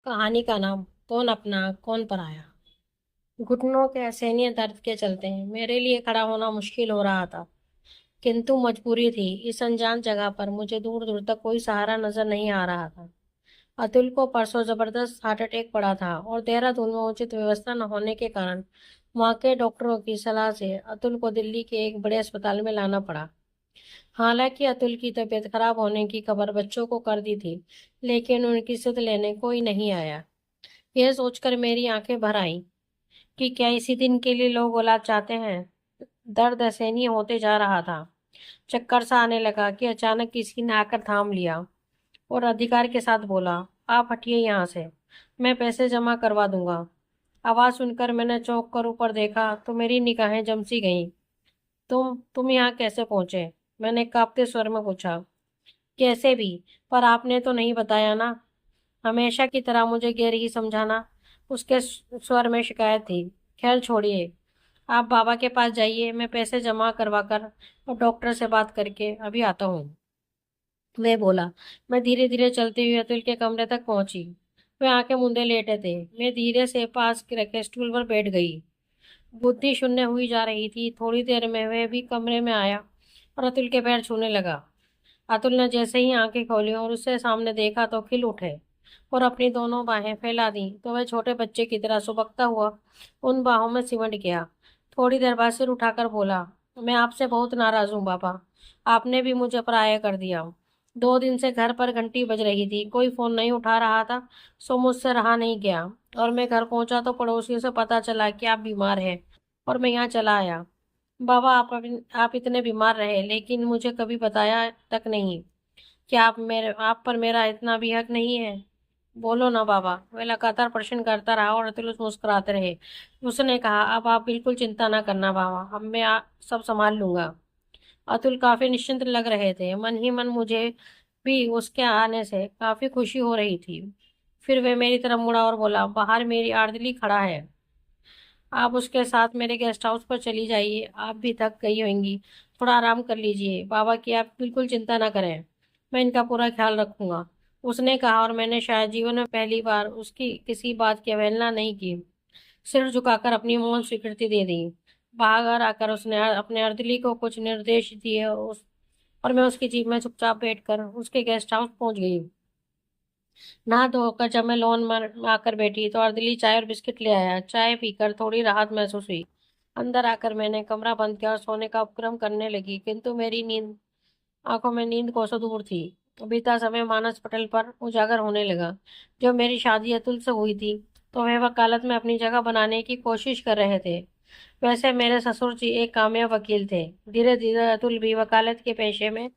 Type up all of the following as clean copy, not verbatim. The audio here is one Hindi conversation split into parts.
कहानी का नाम कौन अपना कौन पराया। घुटनों के असहनीय दर्द के चलते मेरे लिए खड़ा होना मुश्किल हो रहा था, किंतु मजबूरी थी। इस अनजान जगह पर मुझे दूर दूर तक कोई सहारा नजर नहीं आ रहा था। अतुल को परसों जबरदस्त हार्ट अटैक पड़ा था और देहरादून में उचित व्यवस्था न होने के कारण वहां के डॉक्टरों की सलाह से अतुल को दिल्ली के एक बड़े अस्पताल में लाना पड़ा। हालांकि अतुल की तबीयत खराब होने की खबर बच्चों को कर दी थी, लेकिन उनकी सुध लेने कोई नहीं आया। यह सोचकर मेरी आंखें भर आईं कि क्या इसी दिन के लिए लोग औलाद चाहते हैं। दर्द असहनीय होते जा रहा था। चक्कर सा आने लगा कि अचानक किसी ने आकर थाम लिया और अधिकार के साथ बोला, आप हटिए यहाँ से, मैं पैसे जमा करवा दूंगा। आवाज सुनकर मैंने चौंक कर ऊपर देखा तो मेरी निगाहें जम सी गईं। तुम यहाँ कैसे पहुंचे? मैंने कांपते स्वर में पूछा। कैसे भी, पर आपने तो नहीं बताया ना। हमेशा की तरह मुझे गैर ही समझाना। उसके स्वर में शिकायत थी। खैर छोड़िए, आप बाबा के पास जाइए, मैं पैसे जमा करवा कर और डॉक्टर से बात करके अभी आता हूँ। मैं बोला। मैं धीरे धीरे चलते हुए अतुल के कमरे तक पहुंची। वे आंखें मूंदे लेटे थे। मैं धीरे से पास रखे स्टूल पर बैठ गई। बुद्धि शून्य हुई जा रही थी। थोड़ी देर में वह भी कमरे में आया और अतुल के पैर छूने लगा। अतुल ने जैसे ही आंखें खोली और उससे सामने देखा तो खिल उठे और अपनी दोनों बाहें फैला दी तो वह छोटे बच्चे की तरह सुबकता हुआ उन बाहों में सिमट गया। थोड़ी देर बाद सिर उठाकर बोला, मैं आपसे बहुत नाराज हूँ बाबा। आपने भी मुझे पराया कर दिया। 2 दिन से घर पर घंटी बज रही थी, कोई फोन नहीं उठा रहा था। सो मुझसे रहा नहीं गया और मैं घर पहुंचा तो पड़ोसियों से पता चला कि आप बीमार हैं और मैं यहाँ चला आया। बाबा, आप इतने बीमार रहे लेकिन मुझे कभी बताया तक नहीं। क्या आप पर मेरा इतना भी हक नहीं है? बोलो ना बाबा। वह लगातार प्रश्न करता रहा और अतुल मुस्कुराते रहे। उसने कहा, अब आप बिल्कुल चिंता ना करना बाबा, अब मैं सब संभाल लूंगा। अतुल काफी निश्चिंत लग रहे थे। मन ही मन मुझे भी उसके आने से काफी खुशी हो रही थी। फिर वह मेरी तरफ मुड़ा और बोला, बाहर मेरी आर्दली खड़ा है, आप उसके साथ मेरे गेस्ट हाउस पर चली जाइए। आप भी थक गई होंगी, थोड़ा आराम कर लीजिए। बाबा की आप बिल्कुल चिंता ना करें, मैं इनका पूरा ख्याल रखूंगा। उसने कहा और मैंने शायद जीवन में पहली बार उसकी किसी बात की अवहेलना नहीं की। सिर झुकाकर अपनी मौन स्वीकृति दे दी। बाहर आकर उसने अपने अर्दली को कुछ निर्देश दिए और मैं उसकी जीप में चुपचाप बैठकर उसके गेस्ट हाउस पहुंच गई। नहा धोकर जब मैं लॉन में आकर बैठी तो अर्दली चाय और बिस्किट ले आया। चाय पीकर थोड़ी राहत महसूस हुई। अंदर आकर मैंने कमरा बंद किया और सोने का उपक्रम करने लगी, किंतु मेरी नींद आंखों में नींद कोसों दूर थी। बीता समय मानस पटल पर उजागर होने लगा। जब मेरी शादी अतुल से हुई थी तो वह वकालत में अपनी जगह बनाने की कोशिश कर रहे थे। वैसे मेरे ससुर जी एक कामयाब वकील थे। धीरे धीरे अतुल भी वकालत के पेशे में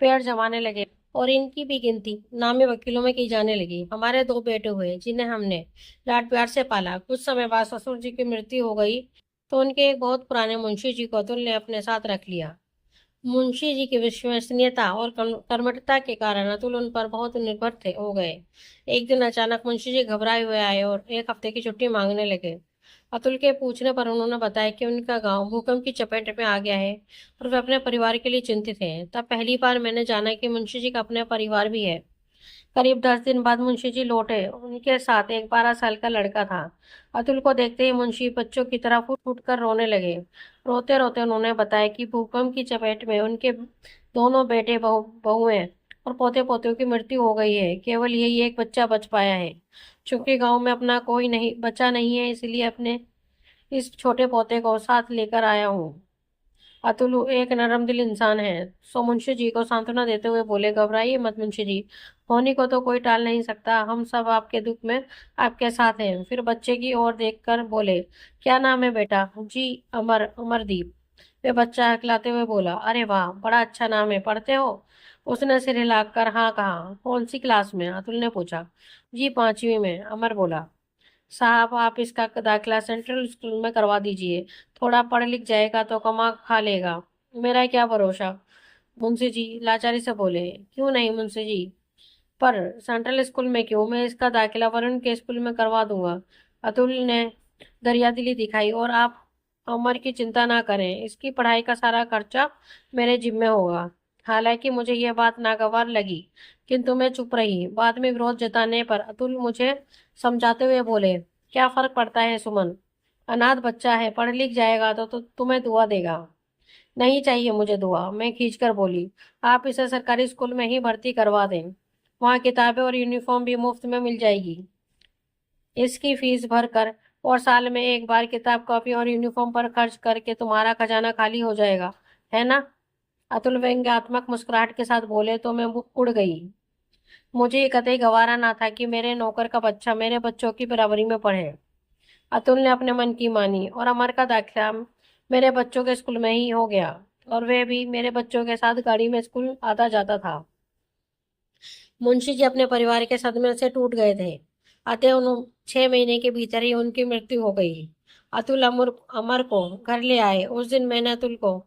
पैर जमाने लगे और इनकी भी गिनती नामी वकीलों में की जाने लगी। हमारे 2 बेटे हुए जिन्हें हमने लाड प्यार से पाला। कुछ समय बाद ससुर जी की मृत्यु हो गई तो उनके एक बहुत पुराने मुंशी जी को अतुल ने अपने साथ रख लिया। मुंशी जी की विश्वसनीयता और कर्मठता के कारण अतुल उन पर बहुत निर्भर थे हो गए। एक दिन अचानक मुंशी जी घबराए हुए आए और 1 हफ्ते की छुट्टी मांगने लगे। अतुल के पूछने पर उन्होंने बताया कि उनका गांव भूकंप की चपेट में आ गया है और वे अपने परिवार के लिए चिंतित हैं। तब पहली बार मैंने जाना कि मुंशी जी का अपना परिवार भी है। करीब 10 दिन बाद मुंशी जी लौटे। उनके साथ एक 12 साल का लड़का था। अतुल को देखते ही मुंशी बच्चों की तरह फूट फूट कर रोने लगे। रोते रोते उन्होंने बताया कि भूकंप की चपेट में उनके दोनों बेटे बहुएं और पोते पोतियों की मृत्यु हो गई है। केवल यही एक बच्चा बच पाया है। चूंकि गांव में अपना कोई नहीं बच्चा नहीं है, इसलिए अपने इस छोटे पोते को साथ लेकर आया हूँ। अतुल एक नरम दिल इंसान है। सो मुंशी जी को सांत्वना देते हुए बोले, घबराइए मत मुंशी जी, होनी को तो कोई टाल नहीं सकता। हम सब आपके दुख में आपके साथ हैं। फिर बच्चे की ओर देखकर बोले, क्या नाम है बेटा? जी, अमरदीप। वे बच्चा हकलाते हुए बोला, अरे वाह, बड़ा अच्छा नाम है, पढ़ते हो? उसने सिर हिलाकर हाँ कहा। कौन सी क्लास में? अतुल ने पूछा। जी, 5वीं में, अमर बोला। साहब, आप इसका दाखिला सेंट्रल स्कूल में करवा दीजिए। थोड़ा पढ़ लिख जाएगा तो कमा खा लेगा। मेरा क्या भरोसा? मुंशी जी लाचारी से बोले। क्यों नहीं मुंशी जी, पर सेंट्रल स्कूल में क्यों, मैं इसका दाखिला वरुण के स्कूल में करवा दूंगा। अतुल ने दरियादिली दिखाई। और आप अमर की चिंता ना करें, इसकी पढ़ाई का सारा खर्चा मेरे जिम्मे होगा। हालांकि मुझे यह बात नागवार लगी, किंतु मैं चुप रही। बाद में विरोध जताने पर अतुल मुझे समझाते हुए बोले, क्या फर्क पड़ता है सुमन, अनाथ बच्चा है, पढ़ लिख जाएगा तो तुम्हें दुआ देगा। नहीं चाहिए मुझे दुआ, मैं खींचकर बोली। आप इसे सरकारी स्कूल में ही भर्ती करवा दें, वहाँ किताबें और यूनिफॉर्म भी मुफ्त में मिल जाएगी। इसकी फीस भरकर और साल में एक बार किताब कॉपी और यूनिफॉर्म पर खर्च करके तुम्हारा खजाना खाली हो जाएगा, है ना। अतुल व्यंग्यात्मक मुस्कुराहट के साथ बोले तो मैं उड़ गई। मुझे ये कतई गवारा ना था कि मेरे नौकर का बच्चा मेरे बच्चों की बराबरी में पढ़े। अतुल ने अपने मन की मानी और अमर का दाखिला मेरे बच्चों के स्कूल में ही हो गया, और वे भी मेरे बच्चों के साथ गाड़ी में स्कूल आता जाता था। मुंशी जी अपने परिवार के सदमे से टूट गए थे। अतः उन 6 महीने के भीतर ही उनकी मृत्यु हो गई। अतुल अमर अमर को घर ले आए। उस दिन मैंने अतुल को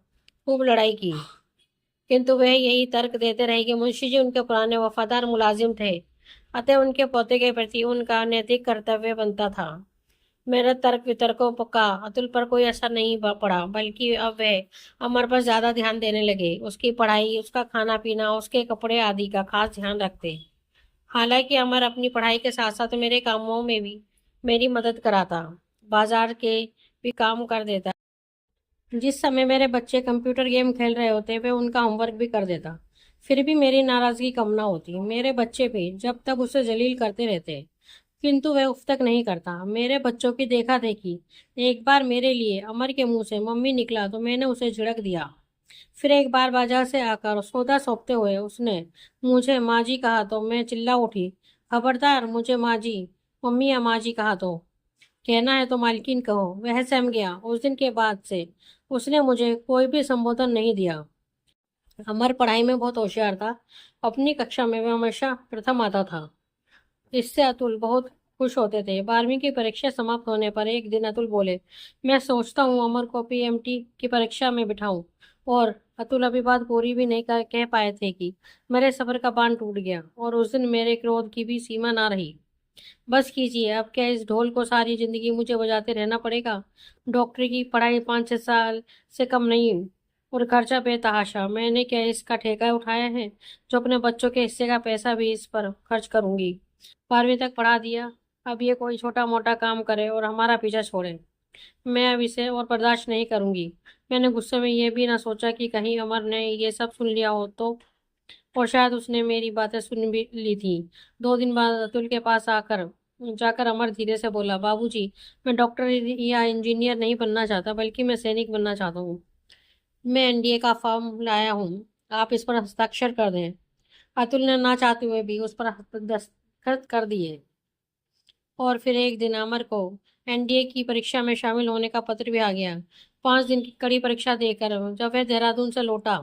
खूब लड़ाई की, किंतु वह यही तर्क देते रहे कि मुंशी जी उनके पुराने वफादार मुलाजिम थे, अतः उनके पोते के प्रति उनका नैतिक कर्तव्य बनता था। मेरे तर्क वितर्कों का अतुल पर कोई असर नहीं पड़ा, बल्कि अब वह अमर पर ज्यादा ध्यान देने लगे। उसकी पढ़ाई, उसका खाना पीना, उसके कपड़े आदि का खास ध्यान रखते। हालांकि अमर अपनी पढ़ाई के साथ साथ मेरे कामों में भी मेरी मदद कराता, बाजार के भी काम कर देता। जिस समय मेरे बच्चे कंप्यूटर गेम खेल रहे होते वे उनका होमवर्क भी कर देता। फिर भी मेरी नाराजगी कम ना होती। मेरे बच्चे भी जब तक उसे जलील करते रहते, किंतु वह उफ तक नहीं करता। मेरे बच्चों की देखा देखी एक बार मेरे लिए अमर के मुंह से मम्मी निकला तो मैंने उसे झिड़क दिया। फिर एक बार बाजार से आकर सौदा सौंपते हुए उसने मुझे माँ जी कहा तो मैं चिल्ला उठी, खबरदार मुझे माँ जी, मम्मी या माँ जी कहा तो कहना है तो मालकिन कहो। वह सहम गया। उस दिन के बाद से उसने मुझे कोई भी संबोधन नहीं दिया। अमर पढ़ाई में बहुत होशियार था। अपनी कक्षा में वह हमेशा प्रथम आता था। इससे अतुल बहुत खुश होते थे। 12वीं की परीक्षा समाप्त होने पर एक दिन अतुल बोले, मैं सोचता हूँ अमर को पीएमटी की परीक्षा में बिठाऊं। और अतुल अभी बात पूरी भी नहीं कह पाए थे कि मेरे सब्र का बांध टूट गया और उस दिन मेरे क्रोध की भी सीमा ना रही। बस कीजिए, अब क्या इस ढोल को सारी जिंदगी मुझे बजाते रहना पड़ेगा। डॉक्टरी की पढ़ाई 5-6 साल से कम नहीं, और खर्चा बेतहाशा। मैंने क्या इसका ठेका उठाया है जो अपने बच्चों के हिस्से का पैसा भी इस पर खर्च करूंगी। 12वीं तक पढ़ा दिया, अब ये कोई छोटा मोटा काम करे और हमारा पीछा छोड़े। मैं अब इसे और बर्दाश्त नहीं करूंगी। मैंने गुस्से में ये भी ना सोचा कि कहीं अमर ने ये सब सुन लिया हो तो, और शायद उसने मेरी बातें सुन भी ली थी। 2 दिन बाद अतुल के पास आकर जाकर अमर धीरे से बोला, बाबूजी, मैं डॉक्टर या इंजीनियर नहीं बनना चाहता, बल्कि मैं सैनिक बनना चाहता हूँ। मैं एनडीए का फॉर्म लाया हूँ, आप इस पर हस्ताक्षर कर दें। अतुल ने ना चाहते हुए भी उस पर दस्तखत कर दिए। और फिर एक दिन अमर को एनडीए की परीक्षा में शामिल होने का पत्र भी आ गया। 5 दिन की कड़ी परीक्षा देकर जब वह देहरादून से लौटा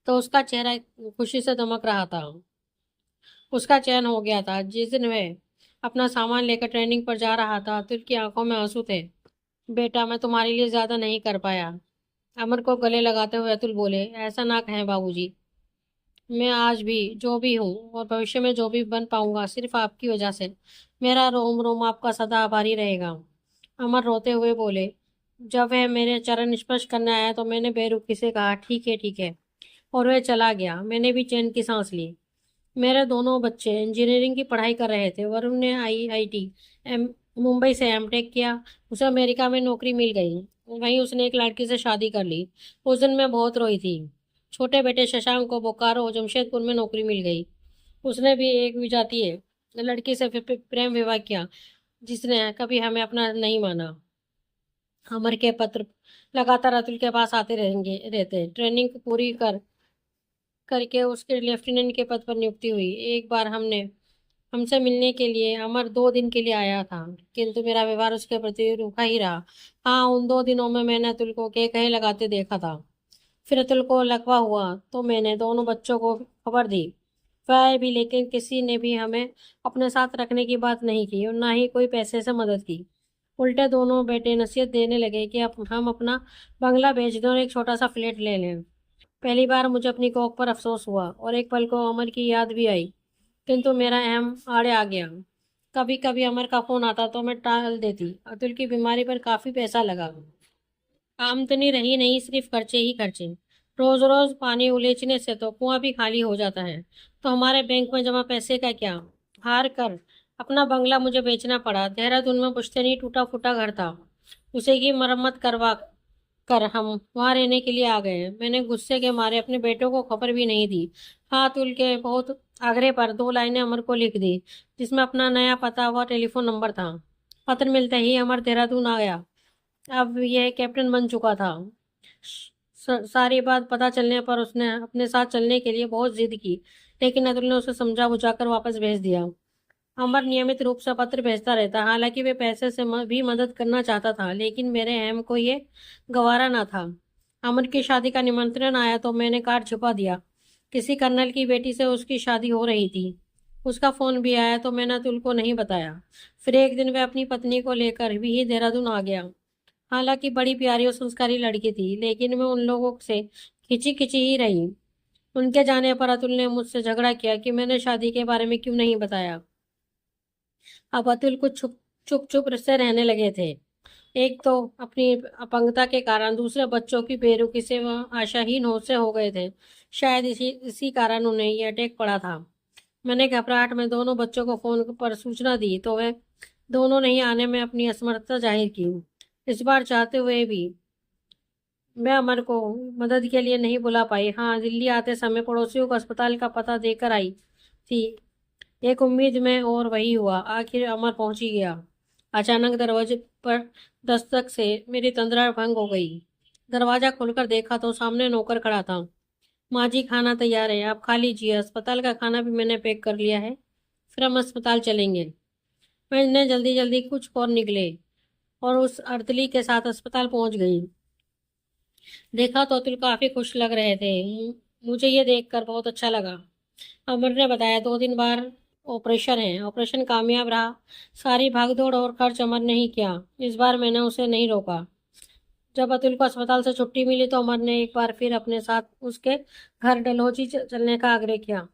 तो उसका चेहरा खुशी से दमक रहा था। उसका चयन हो गया था। जिस दिन वह अपना सामान लेकर ट्रेनिंग पर जा रहा था, अतुल की आंखों में आंसू थे। बेटा, मैं तुम्हारे लिए ज्यादा नहीं कर पाया। अमर को गले लगाते हुए अतुल बोले, ऐसा ना कहें बाबूजी। मैं आज भी जो भी हूँ और भविष्य में जो भी बन पाऊंगा सिर्फ आपकी वजह से। मेरा रोम रोम आपका सदा आभारी रहेगा। अमर रोते हुए बोले। जब वह मेरे चरण स्पर्श करने आया तो मैंने बेरुखी से कहा, ठीक है ठीक है, और वह चला गया। मैंने भी चैन की सांस ली। मेरे दोनों बच्चे इंजीनियरिंग की पढ़ाई कर रहे थे। वरुण ने आईआईटी मुंबई से एमटेक किया। उसे अमेरिका में नौकरी मिल गई। वहीं उसने एक लड़की से शादी कर ली। उस दिन मैं बहुत रोई थी। छोटे बेटे शशांक को बोकारो जमशेदपुर में नौकरी मिल गई। उसने भी एक विजातीय लड़की से प्रेम विवाह किया, जिसने कभी हमें अपना नहीं माना। अमर के पत्र लगातार अतुल के पास आते रहते। ट्रेनिंग पूरी करके उसके लेफ्टिनेंट के पद पर नियुक्ति हुई। एक बार हमसे मिलने के लिए अमर 2 दिन के लिए आया था, किंतु मेरा व्यवहार उसके प्रति रूखा ही रहा। हाँ, उन 2 दिनों में मैंने अतुल को कहे लगाते देखा था। फिर अतुल को लकवा हुआ तो मैंने दोनों बच्चों को खबर दी। वह भी, लेकिन किसी ने भी हमें अपने साथ रखने की बात नहीं की और ना ही कोई पैसे से मदद की। उल्टे दोनों बेटे नसीहत देने लगे कि हम अपना बंगला बेच दें और एक छोटा सा फ्लैट ले लें। पहली बार मुझे अपनी कोख पर अफसोस हुआ और एक पल को अमर की याद भी आई, किंतु मेरा अहम आड़े आ गया। कभी कभी अमर का फोन आता तो मैं टाल देती। अतुल की बीमारी पर काफी पैसा लगा। आमदनी रही नहीं, सिर्फ खर्चे ही खर्चे। रोज रोज पानी उलीचने से तो कुआं भी खाली हो जाता है, तो हमारे बैंक में जमा पैसे का क्या। हार कर अपना बंगला मुझे बेचना पड़ा। देहरादून में पुश्तैनी टूटा फूटा घर था, उसे की मरम्मत करवा कर हम वहां रहने के लिए आ गए। मैंने गुस्से के मारे अपने बेटों को खबर भी नहीं दी। हाथ उल के बहुत आग्रह पर 2 लाइनें अमर को लिख दी, जिसमें अपना नया पता व टेलीफोन नंबर था। पत्र मिलते ही अमर देहरादून आ गया। अब यह कैप्टन बन चुका था। सारी बात पता चलने पर उसने अपने साथ चलने के लिए बहुत जिद की, लेकिन अतुल ने उसे समझा बुझाकर वापस भेज दिया। अमर नियमित रूप से पत्र भेजता रहता, हालांकि वे पैसे से भी मदद करना चाहता था, लेकिन मेरे अहम को ये गवारा ना था। अमर की शादी का निमंत्रण आया तो मैंने कार्ड छुपा दिया। किसी कर्नल की बेटी से उसकी शादी हो रही थी। उसका फोन भी आया तो मैंने अतुल को नहीं बताया। फिर एक दिन वह अपनी पत्नी को लेकर भी ही देहरादून आ गया। हालांकि बड़ी प्यारी और संस्कारी लड़की थी, लेकिन मैं उन लोगों से खिंची खिंची ही रही। उनके जाने पर अतुल ने मुझसे झगड़ा किया कि मैंने शादी के बारे में क्यों नहीं बताया। अब अतुल कुछ चुप चुप चुप से रहने लगे थे। एक तो अपनी अपंगता के कारण, दूसरे बच्चों की बेरुखी से वह आशाहीन हो से हो गए थे। शायद इसी इसी कारण उन्हें यह अटैक पड़ा था। मैंने घबराहट में दोनों बच्चों को फोन पर सूचना दी तो वे दोनों नहीं आने में अपनी असमर्थता जाहिर की। इस बार चाहते हुए भी मैं अमर को मदद के लिए नहीं बुला पाई। हाँ, दिल्ली आते समय पड़ोसियों को अस्पताल का पता देकर आई थी, एक उम्मीद में, और वही हुआ। आखिर अमर पहुंच ही गया। अचानक दरवाजे पर दस्तक से मेरी तंद्रा भंग हो गई। दरवाजा खोलकर देखा तो सामने नौकर खड़ा था। माँ जी, खाना तैयार है, आप खा लीजिए। अस्पताल का खाना भी मैंने पैक कर लिया है, फिर हम अस्पताल चलेंगे। मैंने जल्दी जल्दी कुछ और निकले और उस अर्दली के साथ अस्पताल पहुंच गई। देखा तो अतुल काफी खुश लग रहे थे। मुझे ये देखकर बहुत अच्छा लगा। अमर ने बताया 2 दिन बाद ऑपरेशन है। ऑपरेशन कामयाब रहा। सारी भागदौड़ और खर्च अमर ने ही किया। इस बार मैंने उसे नहीं रोका। जब अतुल को अस्पताल से छुट्टी मिली तो अमर ने एक बार फिर अपने साथ उसके घर डलहौजी चलने का आग्रह किया।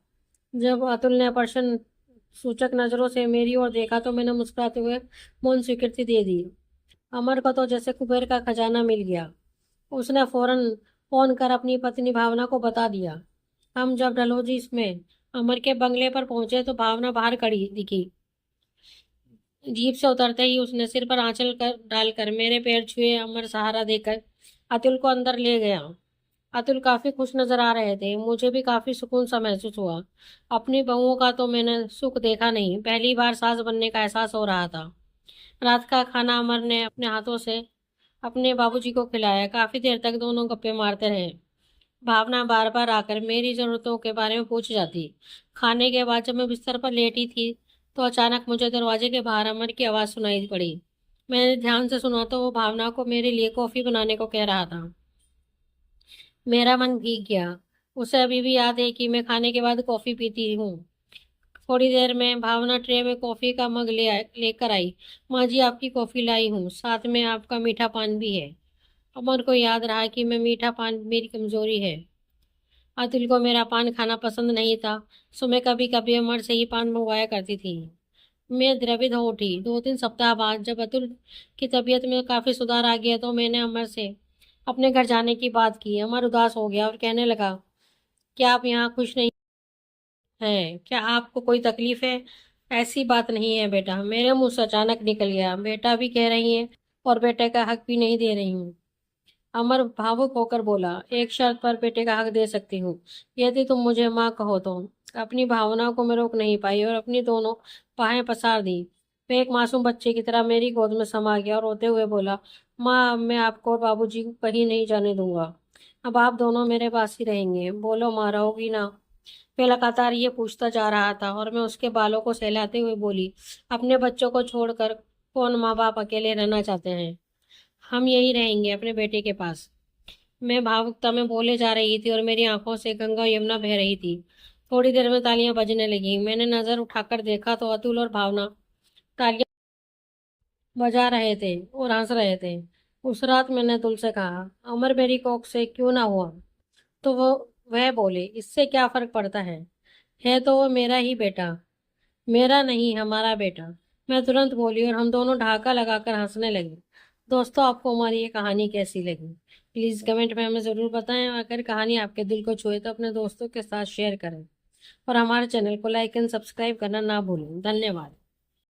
जब अतुल ने ऑपरेशन सूचक नजरों से मेरी ओर देखा तो मैंने मुस्कुराते हुए मौन स्वीकृति दे दी। अमर को तो जैसे कुबेर का खजाना मिल गया। उसने फौरन फोन कर अपनी पत्नी भावना को बता दिया। हम जब डलहौजी में अमर के बंगले पर पहुंचे तो भावना बाहर खड़ी दिखी। जीप से उतरते ही उसने सिर पर आंचल कर डालकर मेरे पैर छुए, अमर सहारा देकर अतुल को अंदर ले गया। अतुल काफी खुश नजर आ रहे थे। मुझे भी काफी सुकून सा महसूस हुआ। अपनी बहुओं का तो मैंने सुख देखा नहीं, पहली बार सास बनने का एहसास हो रहा था। रात का खाना अमर ने अपने हाथों से अपने बाबूजी को खिलाया। काफी देर तक दोनों गप्पे मारते रहे। भावना बार बार आकर मेरी जरूरतों के बारे में पूछ जाती। खाने के बाद जब मैं बिस्तर पर लेटी थी तो अचानक मुझे दरवाजे के बाहर अमर की आवाज सुनाई पड़ी। मैंने ध्यान से सुना तो वो भावना को मेरे लिए कॉफी बनाने को कह रहा था। मेरा मन भीग गया। उसे अभी भी याद है कि मैं खाने के बाद कॉफी पीती हूँ। थोड़ी देर में भावना ट्रे में कॉफी का मग लेकर आई। माँ जी, आपकी कॉफी लाई हूँ, साथ में आपका मीठा पान भी है। अमर को याद रहा कि मैं मीठा पान मेरी कमजोरी है। अतुल को मेरा पान खाना पसंद नहीं था, सो मैं कभी कभी अमर से ही पान मंगवाया करती थी। मैं द्रवित हो उठी। 2-3 सप्ताह बाद जब अतुल की तबीयत में काफी सुधार आ गया तो मैंने अमर से अपने घर जाने की बात की। अमर उदास हो गया और कहने लगा, क्या आप यहाँ खुश नहीं हैं? क्या आपको कोई तकलीफ है? ऐसी बात नहीं है बेटा। मेरे मुंह से अचानक निकल गया। बेटा भी कह रही हैं और बेटे का हक भी नहीं दे रही हूँ। अमर भावुक होकर बोला, एक शर्त पर बेटे का हक दे सकती हूँ, यदि तुम मुझे माँ कहो तो। अपनी भावनाओं को मैं रोक नहीं पाई और अपनी दोनों बाहें पसार दी। वह एक मासूम बच्चे की तरह मेरी गोद में समा गया और रोते हुए बोला, माँ, अब मैं आपको और बाबूजी को कहीं नहीं जाने दूंगा। अब आप दोनों मेरे पास ही रहेंगे। बोलो माँ, रहोगी ना? मैं लगातार ये पूछता जा रहा था और मैं उसके बालों को सहलाते हुए बोली, अपने बच्चों को छोड़कर कौन माँ बाप अकेले रहना चाहते हैं? हम यही रहेंगे अपने बेटे के पास। मैं भावुकता में बोले जा रही थी और मेरी आंखों से गंगा यमुना बह रही थी। थोड़ी देर में तालियां बजने लगी। मैंने नजर उठाकर देखा तो अतुल और भावना तालियां बजा रहे थे और हंस रहे थे। उस रात मैंने अतुल से कहा, अमर मेरी कोख से क्यों ना हुआ तो वह बोले, इससे क्या फर्क पड़ता है तो वो मेरा ही बेटा। मेरा नहीं, हमारा बेटा। मैं तुरंत बोली और हम दोनों ढाका लगाकर हंसने लगे। दोस्तों, आपको हमारी ये कहानी कैसी लगी? प्लीज़ कमेंट में हमें ज़रूर बताएं। अगर कहानी आपके दिल को छुए तो अपने दोस्तों के साथ शेयर करें और हमारे चैनल को लाइक एंड सब्सक्राइब करना ना भूलें। धन्यवाद।